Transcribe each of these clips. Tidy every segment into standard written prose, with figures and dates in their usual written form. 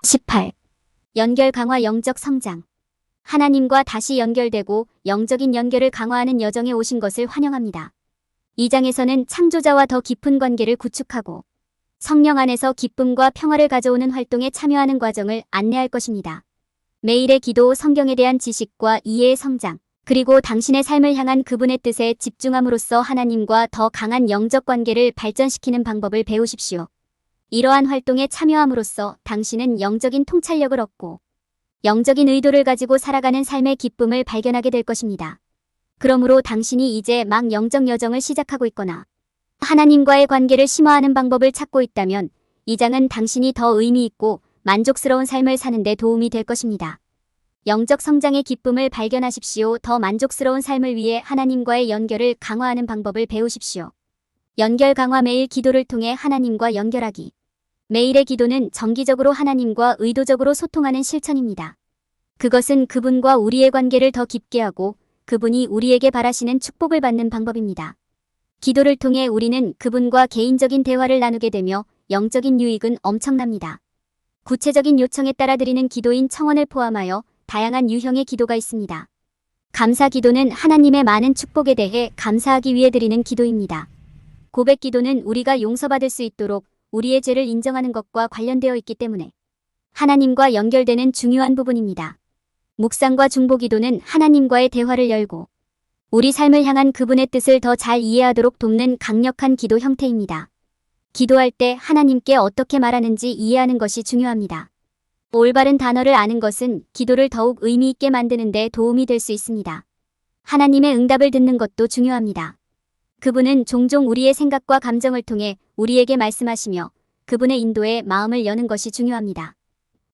18. 연결 강화 영적 성장. 하나님과 다시 연결되고 영적인 연결을 강화하는 여정에 오신 것을 환영합니다. 이 장에서는 창조자와 더 깊은 관계를 구축하고 성령 안에서 기쁨과 평화를 가져오는 활동에 참여하는 과정을 안내할 것입니다. 매일의 기도, 성경에 대한 지식과 이해의 성장, 그리고 당신의 삶을 향한 그분의 뜻에 집중함으로써 하나님과 더 강한 영적 관계를 발전시키는 방법을 배우십시오. 이러한 활동에 참여함으로써 당신은 영적인 통찰력을 얻고 영적인 의도를 가지고 살아가는 삶의 기쁨을 발견하게 될 것입니다. 그러므로 당신이 이제 막 영적 여정을 시작하고 있거나 하나님과의 관계를 심화하는 방법을 찾고 있다면 이 장은 당신이 더 의미 있고 만족스러운 삶을 사는 데 도움이 될 것입니다. 영적 성장의 기쁨을 발견하십시오. 더 만족스러운 삶을 위해 하나님과의 연결을 강화하는 방법을 배우십시오. 연결 강화. 매일 기도를 통해 하나님과 연결하기. 매일의 기도는 정기적으로 하나님과 의도적으로 소통하는 실천입니다. 그것은 그분과 우리의 관계를 더 깊게 하고 그분이 우리에게 바라시는 축복을 받는 방법입니다. 기도를 통해 우리는 그분과 개인적인 대화를 나누게 되며 영적인 유익은 엄청납니다. 구체적인 요청에 따라 드리는 기도인 청원을 포함하여 다양한 유형의 기도가 있습니다. 감사 기도는 하나님의 많은 축복에 대해 감사하기 위해 드리는 기도입니다. 고백 기도는 우리가 용서받을 수 있도록 우리의 죄를 인정하는 것과 관련되어 있기 때문에 하나님과 연결되는 중요한 부분입니다. 묵상과 중보 기도는 하나님과의 대화를 열고 우리 삶을 향한 그분의 뜻을 더 잘 이해하도록 돕는 강력한 기도 형태입니다. 기도할 때 하나님께 어떻게 말하는지 이해하는 것이 중요합니다. 올바른 단어를 아는 것은 기도를 더욱 의미 있게 만드는 데 도움이 될 수 있습니다. 하나님의 응답을 듣는 것도 중요합니다. 그분은 종종 우리의 생각과 감정을 통해 우리에게 말씀하시며 그분의 인도에 마음을 여는 것이 중요합니다.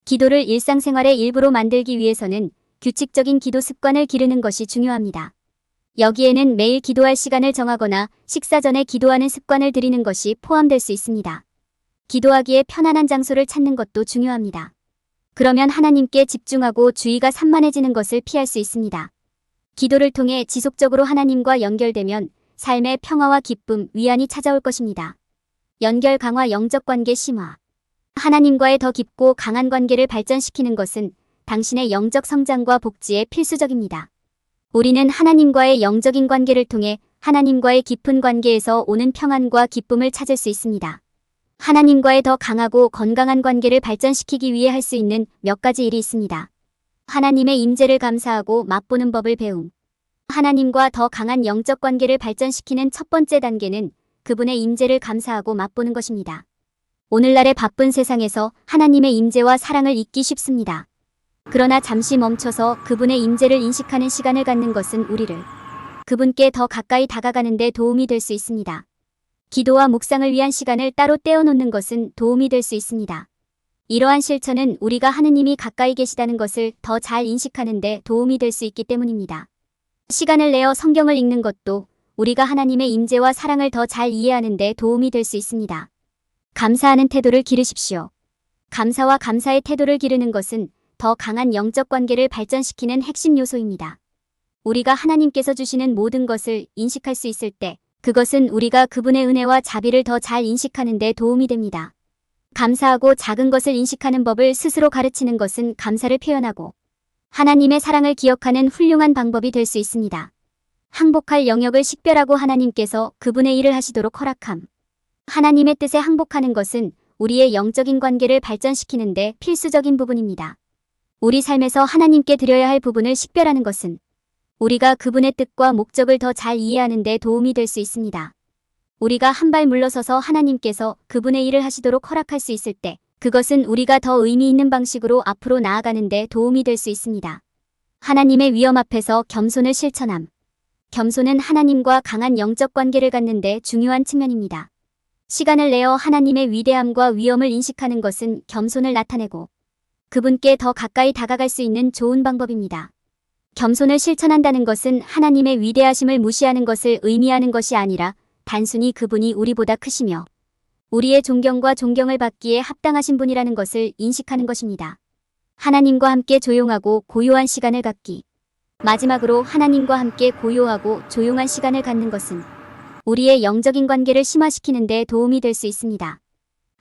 기도를 일상생활의 일부로 만들기 위해서는 규칙적인 기도 습관을 기르는 것이 중요합니다. 여기에는 매일 기도할 시간을 정하거나 식사 전에 기도하는 습관을 들이는 것이 포함될 수 있습니다. 기도하기에 편안한 장소를 찾는 것도 중요합니다. 그러면 하나님께 집중하고 주의가 산만해지는 것을 피할 수 있습니다. 기도를 통해 지속적으로 하나님과 연결되면 삶의 평화와 기쁨, 위안이 찾아올 것입니다. 연결 강화. 영적 관계 심화. 하나님과의 더 깊고 강한 관계를 발전시키는 것은 당신의 영적 성장과 복지에 필수적입니다. 우리는 하나님과의 영적인 관계를 통해 하나님과의 깊은 관계에서 오는 평안과 기쁨을 찾을 수 있습니다. 하나님과의 더 강하고 건강한 관계를 발전시키기 위해 할 수 있는 몇 가지 일이 있습니다. 하나님의 임재를 감사하고 맛보는 법을 배움. 하나님과 더 강한 영적 관계를 발전시키는 첫 번째 단계는 그분의 임재를 감사하고 맛보는 것입니다. 오늘날의 바쁜 세상에서 하나님의 임재와 사랑을 잊기 쉽습니다. 그러나 잠시 멈춰서 그분의 임재를 인식하는 시간을 갖는 것은 우리를 그분께 더 가까이 다가가는 데 도움이 될 수 있습니다. 기도와 묵상을 위한 시간을 따로 떼어놓는 것은 도움이 될 수 있습니다. 이러한 실천은 우리가 하느님이 가까이 계시다는 것을 더 잘 인식하는 데 도움이 될 수 있기 때문입니다. 시간을 내어 성경을 읽는 것도 우리가 하나님의 임재와 사랑을 더 잘 이해하는 데 도움이 될 수 있습니다. 감사하는 태도를 기르십시오. 감사와 감사의 태도를 기르는 것은 더 강한 영적 관계를 발전시키는 핵심 요소입니다. 우리가 하나님께서 주시는 모든 것을 인식할 수 있을 때 그것은 우리가 그분의 은혜와 자비를 더 잘 인식하는 데 도움이 됩니다. 감사하고 작은 것을 인식하는 법을 스스로 가르치는 것은 감사를 표현하고 하나님의 사랑을 기억하는 훌륭한 방법이 될 수 있습니다. 항복할 영역을 식별하고 하나님께서 그분의 일을 하시도록 허락함. 하나님의 뜻에 항복하는 것은 우리의 영적인 관계를 발전시키는 데 필수적인 부분입니다. 우리 삶에서 하나님께 드려야 할 부분을 식별하는 것은 우리가 그분의 뜻과 목적을 더 잘 이해하는 데 도움이 될 수 있습니다. 우리가 한 발 물러서서 하나님께서 그분의 일을 하시도록 허락할 수 있을 때 그것은 우리가 더 의미 있는 방식으로 앞으로 나아가는 데 도움이 될 수 있습니다. 하나님의 위엄 앞에서 겸손을 실천함. 겸손은 하나님과 강한 영적 관계를 갖는 데 중요한 측면입니다. 시간을 내어 하나님의 위대함과 위엄을 인식하는 것은 겸손을 나타내고 그분께 더 가까이 다가갈 수 있는 좋은 방법입니다. 겸손을 실천한다는 것은 하나님의 위대하심을 무시하는 것을 의미하는 것이 아니라 단순히 그분이 우리보다 크시며 우리의 존경과 존경을 받기에 합당하신 분이라는 것을 인식하는 것입니다. 하나님과 함께 조용하고 고요한 시간을 갖기. 마지막으로 하나님과 함께 고요하고 조용한 시간을 갖는 것은 우리의 영적인 관계를 심화시키는 데 도움이 될 수 있습니다.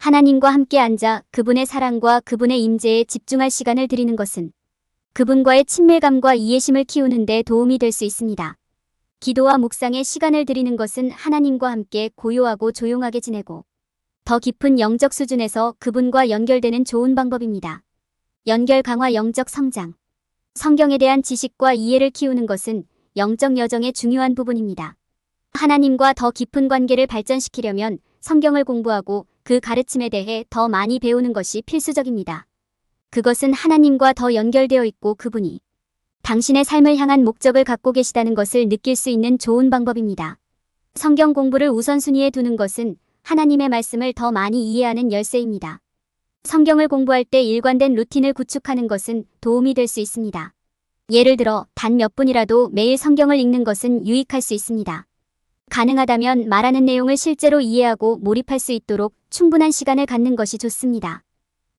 하나님과 함께 앉아 그분의 사랑과 그분의 임재에 집중할 시간을 드리는 것은 그분과의 친밀감과 이해심을 키우는 데 도움이 될 수 있습니다. 기도와 묵상에 시간을 드리는 것은 하나님과 함께 고요하고 조용하게 지내고 더 깊은 영적 수준에서 그분과 연결되는 좋은 방법입니다. 연결 강화 영적 성장. 성경에 대한 지식과 이해를 키우는 것은 영적 여정의 중요한 부분입니다. 하나님과 더 깊은 관계를 발전시키려면 성경을 공부하고 그 가르침에 대해 더 많이 배우는 것이 필수적입니다. 그것은 하나님과 더 연결되어 있고 그분이 당신의 삶을 향한 목적을 갖고 계시다는 것을 느낄 수 있는 좋은 방법입니다. 성경 공부를 우선순위에 두는 것은 하나님의 말씀을 더 많이 이해하는 열쇠입니다. 성경을 공부할 때 일관된 루틴을 구축하는 것은 도움이 될 수 있습니다. 예를 들어 단 몇 분이라도 매일 성경을 읽는 것은 유익할 수 있습니다. 가능하다면 말하는 내용을 실제로 이해하고 몰입할 수 있도록 충분한 시간을 갖는 것이 좋습니다.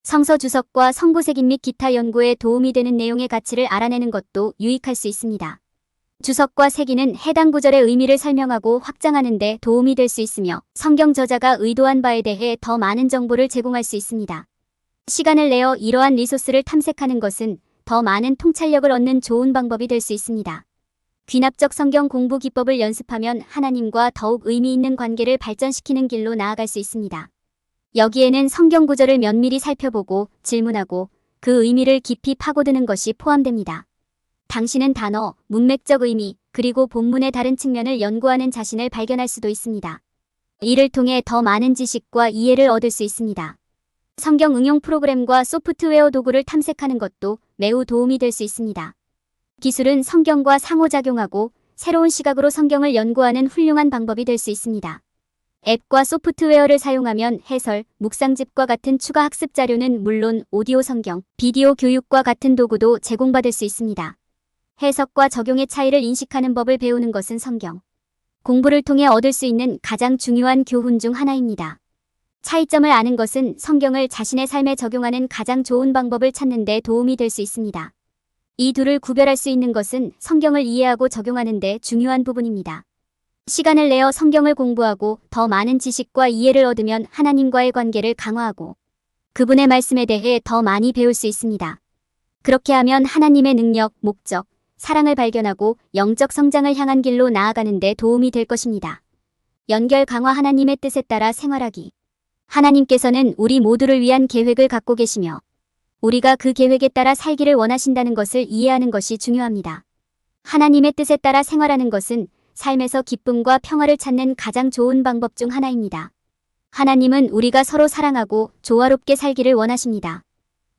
성서 주석과 성구색인 및 기타 연구에 도움이 되는 내용의 가치를 알아내는 것도 유익할 수 있습니다. 주석과 색인은 해당 구절의 의미를 설명하고 확장하는 데 도움이 될 수 있으며 성경 저자가 의도한 바에 대해 더 많은 정보를 제공할 수 있습니다. 시간을 내어 이러한 리소스를 탐색하는 것은 더 많은 통찰력을 얻는 좋은 방법이 될 수 있습니다. 귀납적 성경 공부 기법을 연습하면 하나님과 더욱 의미 있는 관계를 발전시키는 길로 나아갈 수 있습니다. 여기에는 성경 구절을 면밀히 살펴보고 질문하고 그 의미를 깊이 파고드는 것이 포함됩니다. 당신은 단어, 문맥적 의미, 그리고 본문의 다른 측면을 연구하는 자신을 발견할 수도 있습니다. 이를 통해 더 많은 지식과 이해를 얻을 수 있습니다. 성경 응용 프로그램과 소프트웨어 도구를 탐색하는 것도 매우 도움이 될 수 있습니다. 기술은 성경과 상호작용하고 새로운 시각으로 성경을 연구하는 훌륭한 방법이 될 수 있습니다. 앱과 소프트웨어를 사용하면 해설, 묵상집과 같은 추가 학습 자료는 물론 오디오 성경, 비디오 교육과 같은 도구도 제공받을 수 있습니다. 해석과 적용의 차이를 인식하는 법을 배우는 것은 성경 공부를 통해 얻을 수 있는 가장 중요한 교훈 중 하나입니다. 차이점을 아는 것은 성경을 자신의 삶에 적용하는 가장 좋은 방법을 찾는 데 도움이 될 수 있습니다. 이 둘을 구별할 수 있는 것은 성경을 이해하고 적용하는 데 중요한 부분입니다. 시간을 내어 성경을 공부하고 더 많은 지식과 이해를 얻으면 하나님과의 관계를 강화하고 그분의 말씀에 대해 더 많이 배울 수 있습니다. 그렇게 하면 하나님의 능력, 목적, 사랑을 발견하고 영적 성장을 향한 길로 나아가는 데 도움이 될 것입니다. 연결 강화. 하나님의 뜻에 따라 생활하기. 하나님께서는 우리 모두를 위한 계획을 갖고 계시며 우리가 그 계획에 따라 살기를 원하신다는 것을 이해하는 것이 중요합니다. 하나님의 뜻에 따라 생활하는 것은 삶에서 기쁨과 평화를 찾는 가장 좋은 방법 중 하나입니다. 하나님은 우리가 서로 사랑하고 조화롭게 살기를 원하십니다.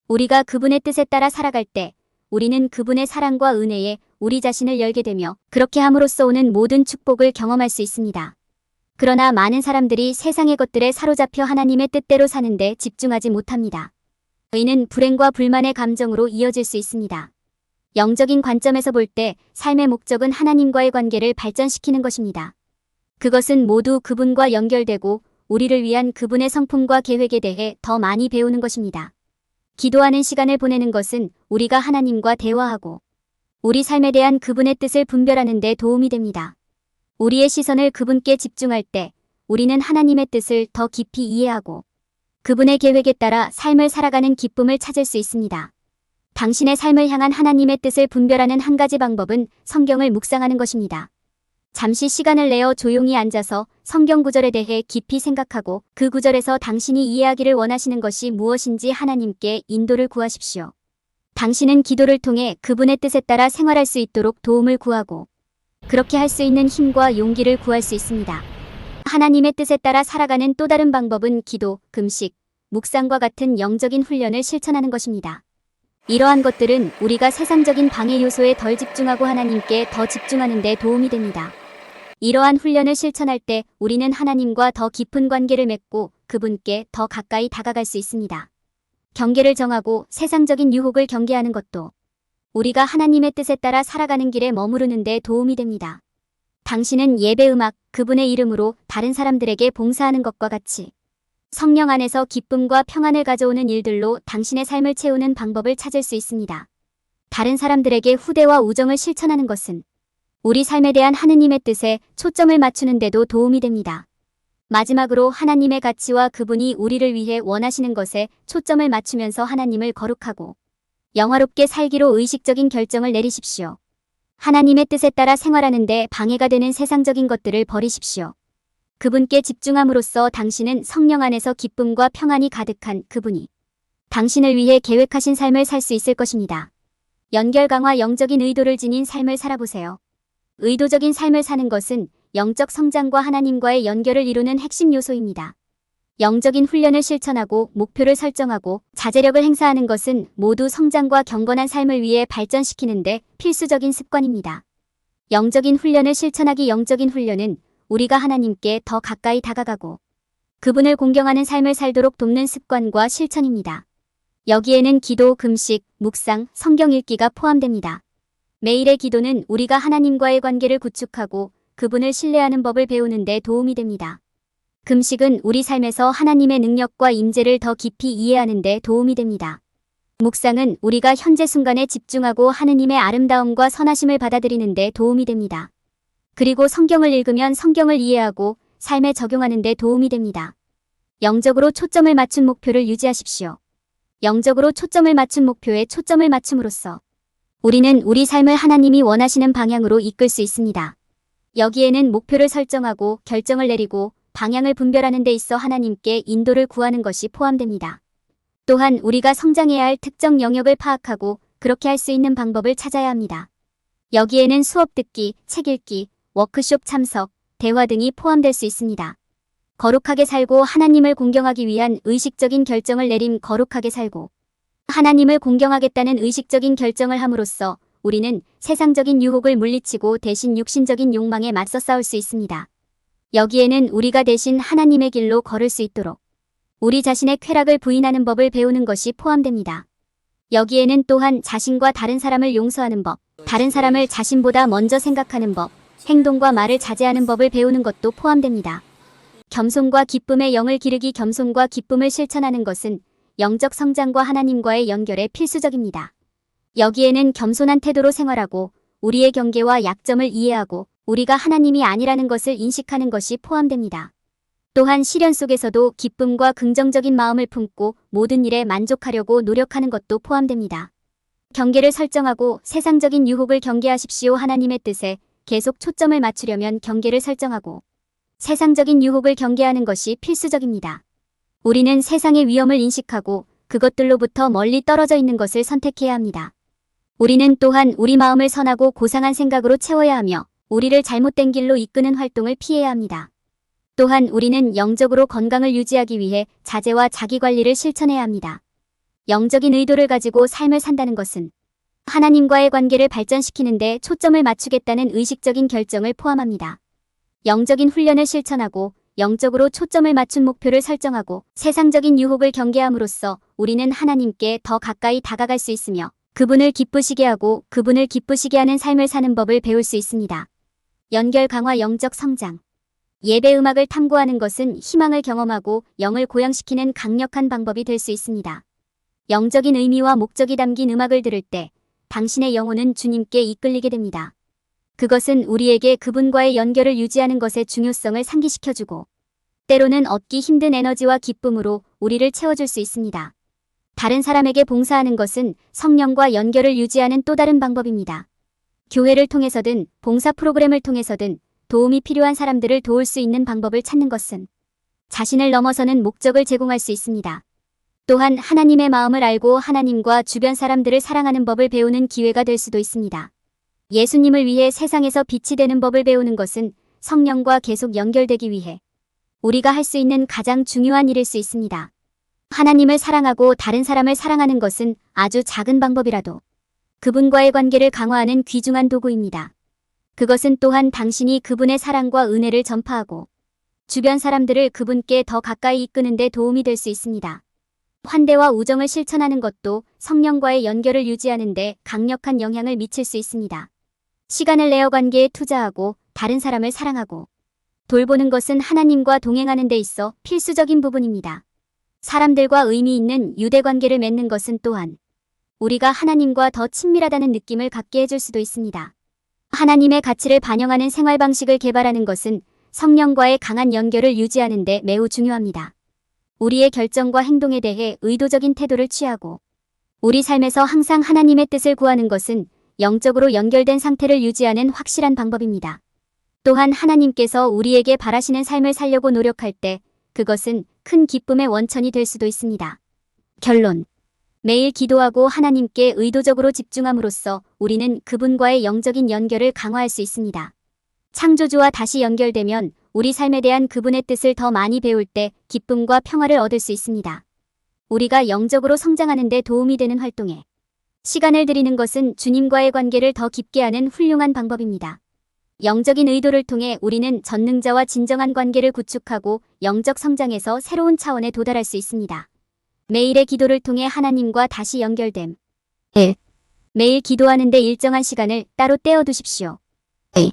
우리가 그분의 뜻에 따라 살아갈 때 우리는 그분의 사랑과 은혜에 우리 자신을 열게 되며 그렇게 함으로써 오는 모든 축복을 경험할 수 있습니다. 그러나 많은 사람들이 세상의 것들에 사로잡혀 하나님의 뜻대로 사는데 집중하지 못합니다. 이는 불행과 불만의 감정으로 이어질 수 있습니다. 영적인 관점에서 볼 때 삶의 목적은 하나님과의 관계를 발전시키는 것입니다. 그것은 모두 그분과 연결되고 우리를 위한 그분의 성품과 계획에 대해 더 많이 배우는 것입니다. 기도하는 시간을 보내는 것은 우리가 하나님과 대화하고 우리 삶에 대한 그분의 뜻을 분별하는 데 도움이 됩니다. 우리의 시선을 그분께 집중할 때 우리는 하나님의 뜻을 더 깊이 이해하고 그분의 계획에 따라 삶을 살아가는 기쁨을 찾을 수 있습니다. 당신의 삶을 향한 하나님의 뜻을 분별하는 한 가지 방법은 성경을 묵상하는 것입니다. 잠시 시간을 내어 조용히 앉아서 성경 구절에 대해 깊이 생각하고 그 구절에서 당신이 이해하기를 원하시는 것이 무엇인지 하나님께 인도를 구하십시오. 당신은 기도를 통해 그분의 뜻에 따라 생활할 수 있도록 도움을 구하고 그렇게 할 수 있는 힘과 용기를 구할 수 있습니다. 하나님의 뜻에 따라 살아가는 또 다른 방법은 기도, 금식, 묵상과 같은 영적인 훈련을 실천하는 것입니다. 이러한 것들은 우리가 세상적인 방해 요소에 덜 집중하고 하나님께 더 집중하는 데 도움이 됩니다. 이러한 훈련을 실천할 때 우리는 하나님과 더 깊은 관계를 맺고 그분께 더 가까이 다가갈 수 있습니다. 경계를 정하고 세상적인 유혹을 경계하는 것도 우리가 하나님의 뜻에 따라 살아가는 길에 머무르는 데 도움이 됩니다. 당신은 예배 음악, 그분의 이름으로 다른 사람들에게 봉사하는 것과 같이 성령 안에서 기쁨과 평안을 가져오는 일들로 당신의 삶을 채우는 방법을 찾을 수 있습니다. 다른 사람들에게 후대와 우정을 실천하는 것은 우리 삶에 대한 하느님의 뜻에 초점을 맞추는 데도 도움이 됩니다. 마지막으로 하나님의 가치와 그분이 우리를 위해 원하시는 것에 초점을 맞추면서 하나님을 거룩하고 영화롭게 살기로 의식적인 결정을 내리십시오. 하나님의 뜻에 따라 생활하는데 방해가 되는 세상적인 것들을 버리십시오. 그분께 집중함으로써 당신은 성령 안에서 기쁨과 평안이 가득한 그분이 당신을 위해 계획하신 삶을 살 수 있을 것입니다. 연결 강화 영적인 의도를 지닌 삶을 살아보세요. 의도적인 삶을 사는 것은 영적 성장과 하나님과의 연결을 이루는 핵심 요소입니다. 영적인 훈련을 실천하고 목표를 설정하고 자제력을 행사하는 것은 모두 성장과 경건한 삶을 위해 발전시키는 데 필수적인 습관입니다. 영적인 훈련을 실천하기 영적인 훈련은 우리가 하나님께 더 가까이 다가가고 그분을 공경하는 삶을 살도록 돕는 습관과 실천입니다. 여기에는 기도, 금식, 묵상, 성경 읽기가 포함됩니다. 매일의 기도는 우리가 하나님과의 관계를 구축하고 그분을 신뢰하는 법을 배우는 데 도움이 됩니다. 금식은 우리 삶에서 하나님의 능력과 임재를 더 깊이 이해하는 데 도움이 됩니다. 묵상은 우리가 현재 순간에 집중하고 하느님의 아름다움과 선하심을 받아들이는 데 도움이 됩니다. 그리고 성경을 읽으면 성경을 이해하고 삶에 적용하는 데 도움이 됩니다. 영적으로 초점을 맞춘 목표를 유지하십시오. 영적으로 초점을 맞춘 목표에 초점을 맞춤으로써 우리는 우리 삶을 하나님이 원하시는 방향으로 이끌 수 있습니다. 여기에는 목표를 설정하고 결정을 내리고 방향을 분별하는 데 있어 하나님께 인도를 구하는 것이 포함됩니다. 또한 우리가 성장해야 할 특정 영역을 파악하고 그렇게 할 수 있는 방법을 찾아야 합니다. 여기에는 수업 듣기, 책 읽기, 워크숍 참석, 대화 등이 포함될 수 있습니다. 거룩하게 살고 하나님을 공경하기 위한 의식적인 결정을 내림. 거룩하게 살고 하나님을 공경하겠다는 의식적인 결정을 함으로써 우리는 세상적인 유혹을 물리치고 대신 육신적인 욕망에 맞서 싸울 수 있습니다. 여기에는 우리가 대신 하나님의 길로 걸을 수 있도록 우리 자신의 쾌락을 부인하는 법을 배우는 것이 포함됩니다. 여기에는 또한 자신과 다른 사람을 용서하는 법, 다른 사람을 자신보다 먼저 생각하는 법, 행동과 말을 자제하는 법을 배우는 것도 포함됩니다. 겸손과 기쁨의 영을 기르기. 겸손과 기쁨을 실천하는 것은 영적 성장과 하나님과의 연결에 필수적입니다. 여기에는 겸손한 태도로 생활하고 우리의 경계와 약점을 이해하고 우리가 하나님이 아니라는 것을 인식하는 것이 포함됩니다. 또한 시련 속에서도 기쁨과 긍정적인 마음을 품고 모든 일에 만족하려고 노력하는 것도 포함됩니다. 경계를 설정하고 세상적인 유혹을 경계하십시오. 하나님의 뜻에 계속 초점을 맞추려면 경계를 설정하고 세상적인 유혹을 경계하는 것이 필수적입니다. 우리는 세상의 위험을 인식하고 그것들로부터 멀리 떨어져 있는 것을 선택해야 합니다. 우리는 또한 우리 마음을 선하고 고상한 생각으로 채워야 하며 우리를 잘못된 길로 이끄는 활동을 피해야 합니다. 또한 우리는 영적으로 건강을 유지하기 위해 자제와 자기관리를 실천해야 합니다. 영적인 의도를 가지고 삶을 산다는 것은 하나님과의 관계를 발전시키는 데 초점을 맞추겠다는 의식적인 결정을 포함합니다. 영적인 훈련을 실천하고 영적으로 초점을 맞춘 목표를 설정하고 세상적인 유혹을 경계함으로써 우리는 하나님께 더 가까이 다가갈 수 있으며 그분을 기쁘시게 하고 그분을 기쁘시게 하는 삶을 사는 법을 배울 수 있습니다. 연결 강화 영적 성장. 예배 음악을 탐구하는 것은 희망을 경험하고 영을 고양시키는 강력한 방법이 될 수 있습니다. 영적인 의미와 목적이 담긴 음악을 들을 때 당신의 영혼은 주님께 이끌리게 됩니다. 그것은 우리에게 그분과의 연결을 유지하는 것의 중요성을 상기시켜주고 때로는 얻기 힘든 에너지와 기쁨으로 우리를 채워줄 수 있습니다. 다른 사람에게 봉사하는 것은 성령과 연결을 유지하는 또 다른 방법입니다. 교회를 통해서든 봉사 프로그램을 통해서든 도움이 필요한 사람들을 도울 수 있는 방법을 찾는 것은 자신을 넘어서는 목적을 제공할 수 있습니다. 또한 하나님의 마음을 알고 하나님과 주변 사람들을 사랑하는 법을 배우는 기회가 될 수도 있습니다. 예수님을 위해 세상에서 빛이 되는 법을 배우는 것은 성령과 계속 연결되기 위해 우리가 할 수 있는 가장 중요한 일일 수 있습니다. 하나님을 사랑하고 다른 사람을 사랑하는 것은 아주 작은 방법이라도 그분과의 관계를 강화하는 귀중한 도구입니다. 그것은 또한 당신이 그분의 사랑과 은혜를 전파하고 주변 사람들을 그분께 더 가까이 이끄는 데 도움이 될 수 있습니다. 환대와 우정을 실천하는 것도 성령과의 연결을 유지하는 데 강력한 영향을 미칠 수 있습니다. 시간을 내어 관계에 투자하고 다른 사람을 사랑하고 돌보는 것은 하나님과 동행하는 데 있어 필수적인 부분입니다. 사람들과 의미 있는 유대관계를 맺는 것은 또한 우리가 하나님과 더 친밀하다는 느낌을 갖게 해줄 수도 있습니다. 하나님의 가치를 반영하는 생활 방식을 개발하는 것은 성령과의 강한 연결을 유지하는 데 매우 중요합니다. 우리의 결정과 행동에 대해 의도적인 태도를 취하고 우리 삶에서 항상 하나님의 뜻을 구하는 것은 영적으로 연결된 상태를 유지하는 확실한 방법입니다. 또한 하나님께서 우리에게 바라시는 삶을 살려고 노력할 때 그것은 큰 기쁨의 원천이 될 수도 있습니다. 결론. 매일 기도하고 하나님께 의도적으로 집중함으로써 우리는 그분과의 영적인 연결을 강화할 수 있습니다. 창조주와 다시 연결되면 우리 삶에 대한 그분의 뜻을 더 많이 배울 때 기쁨과 평화를 얻을 수 있습니다. 우리가 영적으로 성장하는 데 도움이 되는 활동에 시간을 들이는 것은 주님과의 관계를 더 깊게 하는 훌륭한 방법입니다. 영적인 의도를 통해 우리는 전능자와 진정한 관계를 구축하고 영적 성장에서 새로운 차원에 도달할 수 있습니다. 매일의 기도를 통해 하나님과 다시 연결됨. 1. 매일 기도하는 데 일정한 시간을 따로 떼어두십시오. 2.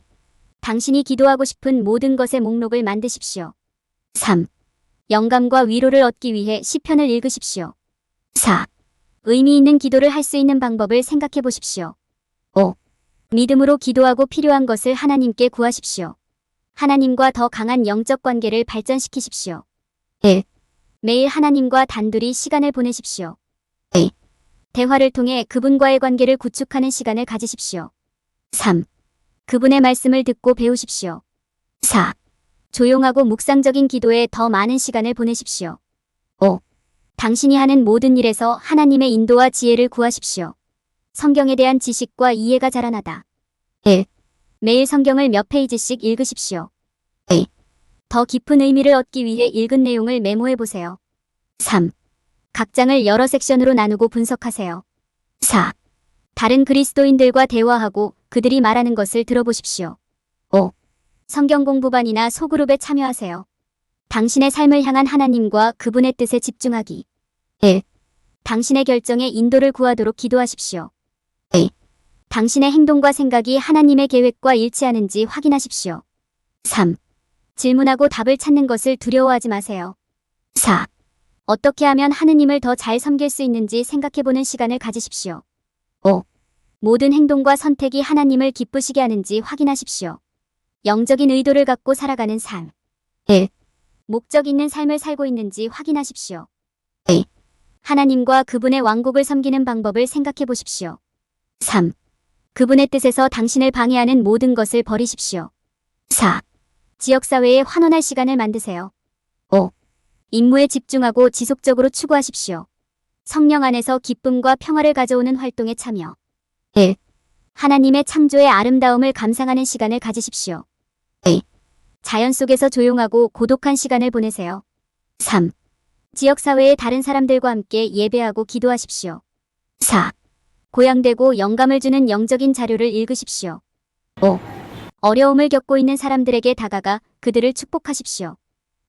당신이 기도하고 싶은 모든 것의 목록을 만드십시오. 3. 영감과 위로를 얻기 위해 시편을 읽으십시오. 4. 의미 있는 기도를 할 수 있는 방법을 생각해 보십시오. 5. 믿음으로 기도하고 필요한 것을 하나님께 구하십시오. 하나님과 더 강한 영적 관계를 발전시키십시오. 1. 매일 하나님과 단둘이 시간을 보내십시오. 2. 대화를 통해 그분과의 관계를 구축하는 시간을 가지십시오. 3. 그분의 말씀을 듣고 배우십시오. 4. 조용하고 묵상적인 기도에 더 많은 시간을 보내십시오. 5. 당신이 하는 모든 일에서 하나님의 인도와 지혜를 구하십시오. 성경에 대한 지식과 이해가 자라나다. 1. 매일 성경을 몇 페이지씩 읽으십시오. 2. 더 깊은 의미를 얻기 위해 읽은 내용을 메모해 보세요. 3. 각 장을 여러 섹션으로 나누고 분석하세요. 4. 다른 그리스도인들과 대화하고 그들이 말하는 것을 들어보십시오. 5. 성경 공부반이나 소그룹에 참여하세요. 당신의 삶을 향한 하나님과 그분의 뜻에 집중하기. 1. 당신의 결정에 인도를 구하도록 기도하십시오. 2. 당신의 행동과 생각이 하나님의 계획과 일치하는지 확인하십시오. 3. 질문하고 답을 찾는 것을 두려워하지 마세요. 4. 어떻게 하면 하느님을 더 잘 섬길 수 있는지 생각해보는 시간을 가지십시오. 5. 모든 행동과 선택이 하나님을 기쁘시게 하는지 확인하십시오. 영적인 의도를 갖고 살아가는 삶. 1. 목적 있는 삶을 살고 있는지 확인하십시오. 2. 하나님과 그분의 왕국을 섬기는 방법을 생각해 보십시오. 3. 그분의 뜻에서 당신을 방해하는 모든 것을 버리십시오. 4. 지역사회에 환원할 시간을 만드세요. 5. 임무에 집중하고 지속적으로 추구하십시오. 성령 안에서 기쁨과 평화를 가져오는 활동에 참여. 1. 하나님의 창조의 아름다움을 감상하는 시간을 가지십시오. 2. 자연 속에서 조용하고 고독한 시간을 보내세요. 3. 지역사회의 다른 사람들과 함께 예배하고 기도하십시오. 4. 고양되고 영감을 주는 영적인 자료를 읽으십시오. 5. 어려움을 겪고 있는 사람들에게 다가가 그들을 축복하십시오.